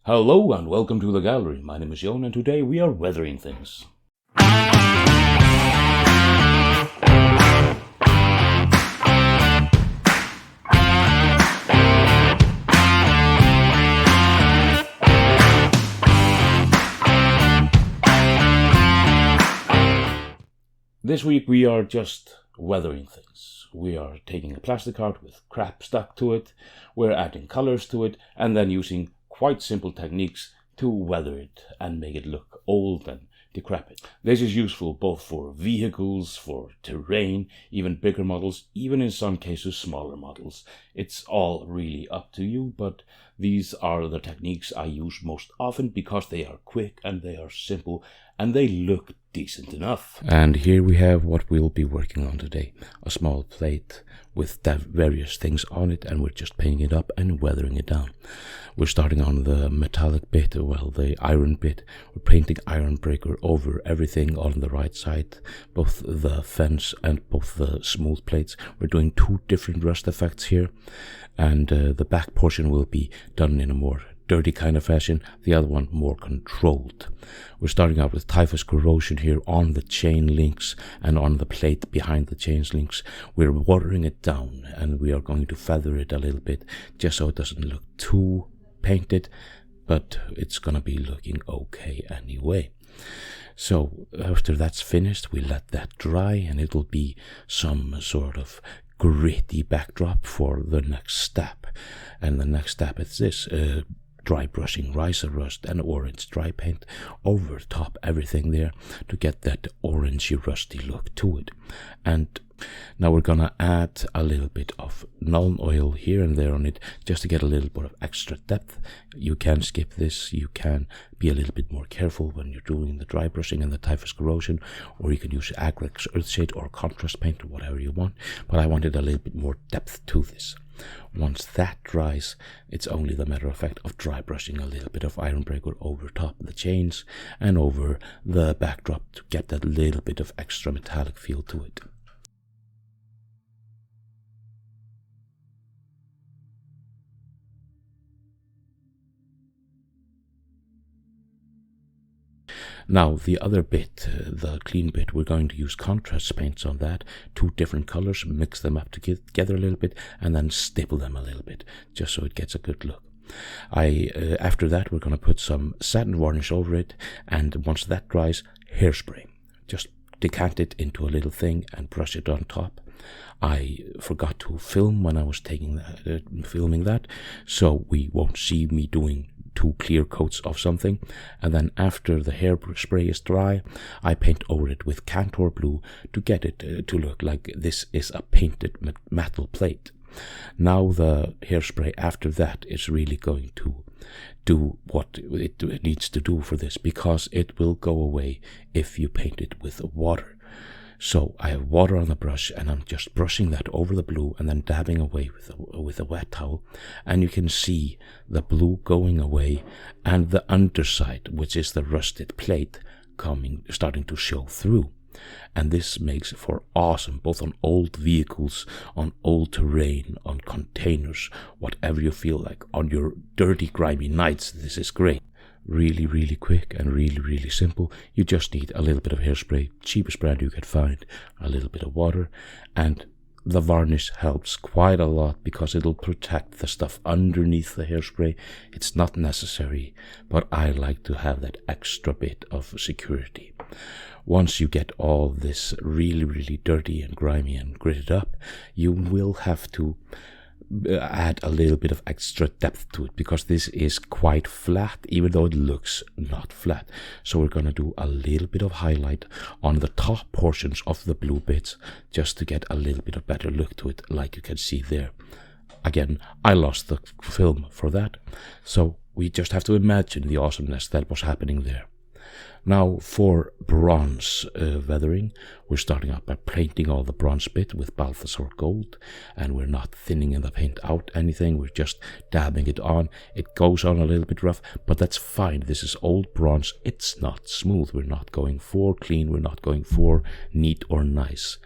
Hello and welcome to the gallery. My name is Jon and today we are weathering things. This week we are just weathering things. We are taking a plastic art with crap stuck to it, we're adding colors to it, and then using quite simple techniques to weather it and make it look old and decrepit. This is useful both for vehicles, for terrain, even bigger models, even in some cases smaller models. It's all really up to you, but these are the techniques I use most often because they are quick and they are simple and they look decent enough. And here we have what we'll be working on today. A small plate with various things on it, and we're just painting it up and weathering it down. We're starting on the metallic bit, the iron bit. We're painting iron breaker over everything on the right side, both the fence and both the smooth plates. We're doing two different rust effects here, and the back portion will be done in a more dirty kind of fashion, the other one more controlled. We're starting out with typhus corrosion here on the chain links and on the plate behind the chain links. We're watering it down and we are going to feather it a little bit just so it doesn't look too painted, but it's gonna be looking okay anyway. So after that's finished, we let that dry and it'll be some sort of gritty backdrop for the next step. And the next step is this, dry brushing riser rust and orange dry paint over top everything there to get that orangey rusty look to it. And now we're gonna add a little bit of null oil here and there on it just to get a little bit of extra depth. You can skip this, you can be a little bit more careful when you're doing the dry brushing and the typhus corrosion, or you can use acrylic earthshade or contrast paint or whatever you want, but I wanted a little bit more depth to this. Once that dries, it's only the matter of fact of dry brushing a little bit of iron breaker over top of the chains and over the backdrop to get that little bit of extra metallic feel to it. Now the other bit, the clean bit, we're going to use contrast paints on that, two different colors, mix them up together a little bit and then stipple them a little bit just so it gets a good look. After that we're going to put some satin varnish over it, and once that dries, hairspray. Just decant it into a little thing and brush it on top. I forgot to film when I was filming that, so we won't see me doing two clear coats of something. And then after the hairspray is dry, I paint over it with Cantor blue to get it to look like this is a painted metal plate. Now the hairspray after that is really going to do what it needs to do for this, because it will go away if you paint it with water. So I have water on the brush and I'm just brushing that over the blue and then dabbing away with a wet towel, and you can see the blue going away and the underside, which is the rusted plate, starting to show through. And this makes for awesome, both on old vehicles, on old terrain, on containers, whatever you feel like. On your dirty, grimy nights, this is great. Really, really quick and really, really simple. You just need a little bit of hairspray, cheapest brand you can find, a little bit of water, and the varnish helps quite a lot because it'll protect the stuff underneath the hairspray. It's not necessary, but I like to have that extra bit of security. Once you get all this really, really dirty and grimy and gritted up, you will have to add a little bit of extra depth to it because this is quite flat, even though it looks not flat. So we're going to do a little bit of highlight on the top portions of the blue bits just to get a little bit of better look to it, like you can see there. Again, I lost the film for that, so we just have to imagine the awesomeness that was happening there. Now for bronze weathering, We're starting out by painting all the bronze bit with Balthasar gold, and we're not thinning the paint out anything, we're just dabbing it on. It goes on a little bit rough, but that's fine. This is old bronze, it's not smooth. We're not going for clean, we're not going for neat or nice.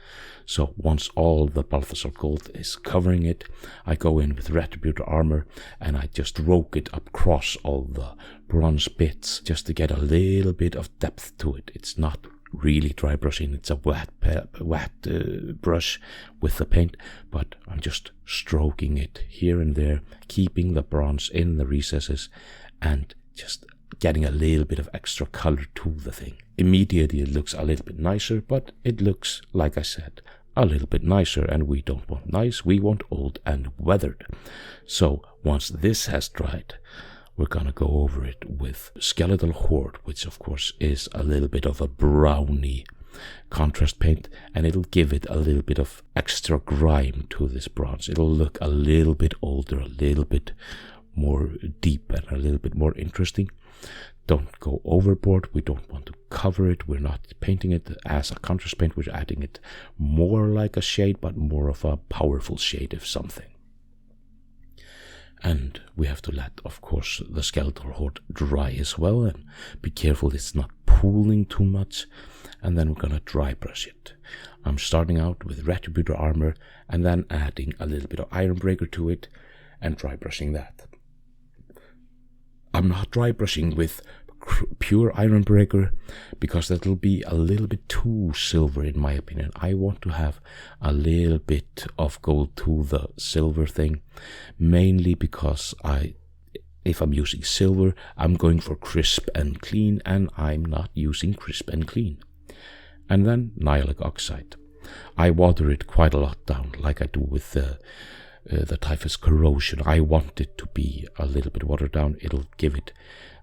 So once all the Balthasar gold is covering it, I go in with Retributor armor and I just roke it across all the bronze bits just to get a little bit of depth to it. It's not really dry brushing, it's a wet brush with the paint, but I'm just stroking it here and there, keeping the bronze in the recesses and just getting a little bit of extra color to the thing. Immediately it looks a little bit nicer, but it looks, like I said, a little bit nicer, and we don't want nice, we want old and weathered. So once this has dried, we're gonna go over it with Skeletal Horde, which of course is a little bit of a browny contrast paint, and it'll give it a little bit of extra grime to this bronze. It'll look a little bit older, a little bit more deep, and a little bit more interesting. Don't go overboard, we don't want to cover it, we're not painting it as a contrast paint, we're adding it more like a shade, but more of a powerful shade of something. And we have to let, of course, the Skeletal Horde dry as well, and be careful it's not pooling too much, and then we're gonna dry brush it. I'm starting out with Retributor armor, and then adding a little bit of Ironbreaker to it, and dry brushing that. I'm not dry brushing with pure Ironbreaker because that'll be a little bit too silver in my opinion. I want to have a little bit of gold to the silver thing, mainly because if I'm using silver, I'm going for crisp and clean, and I'm not using crisp and clean. And then Nihilic Oxide. I water it quite a lot down, like I do with the Typhus Corrosion. I want it to be a little bit watered down. It'll give it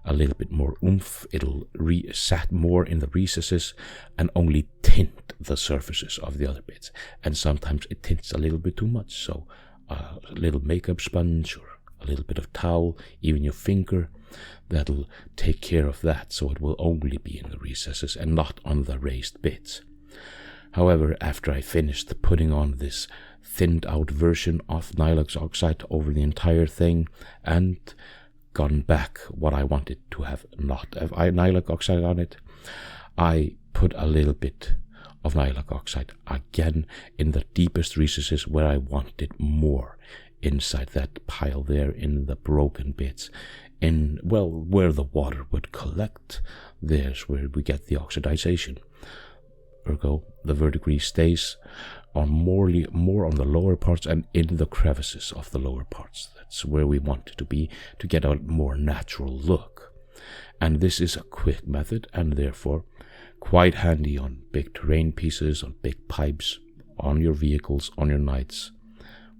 a little bit more oomph. It'll set more in the recesses and only tint the surfaces of the other bits. And sometimes it tints a little bit too much. So a little makeup sponge or a little bit of towel, even your finger, that'll take care of that. So it will only be in the recesses and not on the raised bits. However, after I finished putting on this thinned out version of Nihilic Oxide over the entire thing and gone back what I wanted to have not have Nihilic Oxide on it, I put a little bit of Nihilic Oxide again in the deepest recesses where I wanted more, inside that pile there in the broken bits, where the water would collect. There's where we get the oxidization. Ergo, the verdigris stays on more on the lower parts and in the crevices of the lower parts. That's where we want it to be to get a more natural look. And this is a quick method and therefore quite handy on big terrain pieces, on big pipes, on your vehicles, on your knights,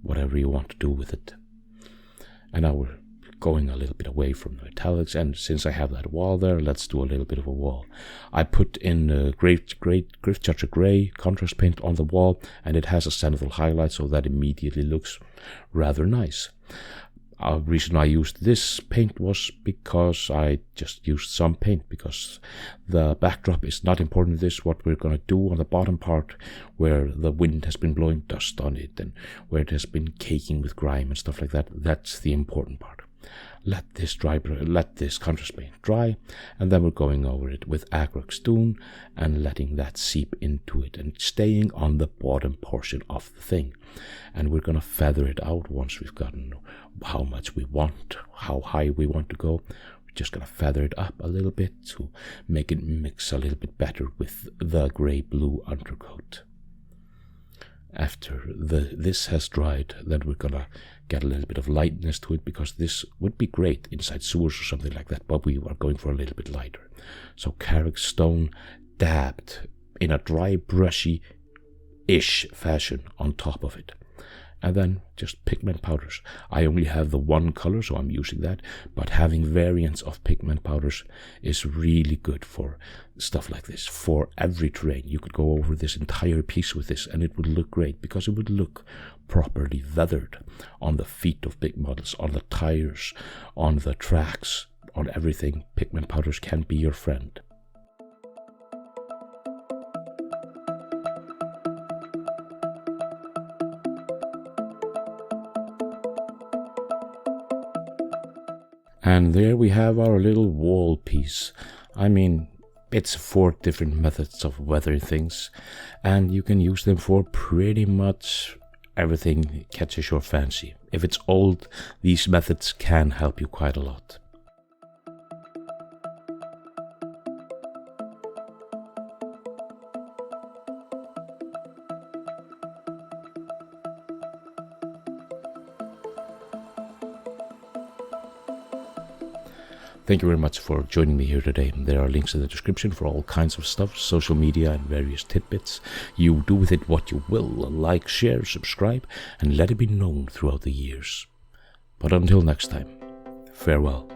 whatever you want to do with it. And now we're going a little bit away from the metallics, and since I have that wall there, let's do a little bit of a wall. I put in Griffjudger Grey contrast paint on the wall, and it has a zenithal highlight, so that immediately looks rather nice. The reason I used this paint was because I just used some paint, because the backdrop is not important. This is what we're going to do on the bottom part, where the wind has been blowing dust on it, and where it has been caking with grime and stuff like that. That's the important part. Let this contrast paint dry, and then we're going over it with Agrax Stone and letting that seep into it and staying on the bottom portion of the thing. And we're going to feather it out once we've gotten how much we want, how high we want to go. We're just going to feather it up a little bit to make it mix a little bit better with the grey-blue undercoat. After this has dried, then we're gonna get a little bit of lightness to it, because this would be great inside sewers or something like that, but we are going for a little bit lighter. So Carrick Stone dabbed in a dry brushy-ish fashion on top of it. And then just pigment powders. I only have the one color, so I'm using that, but having variants of pigment powders is really good for stuff like this. For every terrain, you could go over this entire piece with this and it would look great, because it would look properly weathered on the feet of big models, on the tires, on the tracks, on everything. Pigment powders can be your friend. And there we have our little wall piece. I mean, it's 4 different methods of weathering things, and you can use them for pretty much everything that catches your fancy. If it's old, these methods can help you quite a lot. Thank you very much for joining me here today. There are links in the description for all kinds of stuff, social media and various tidbits. You do with it what you will. Like, share, subscribe, and let it be known throughout the years. But until next time, farewell.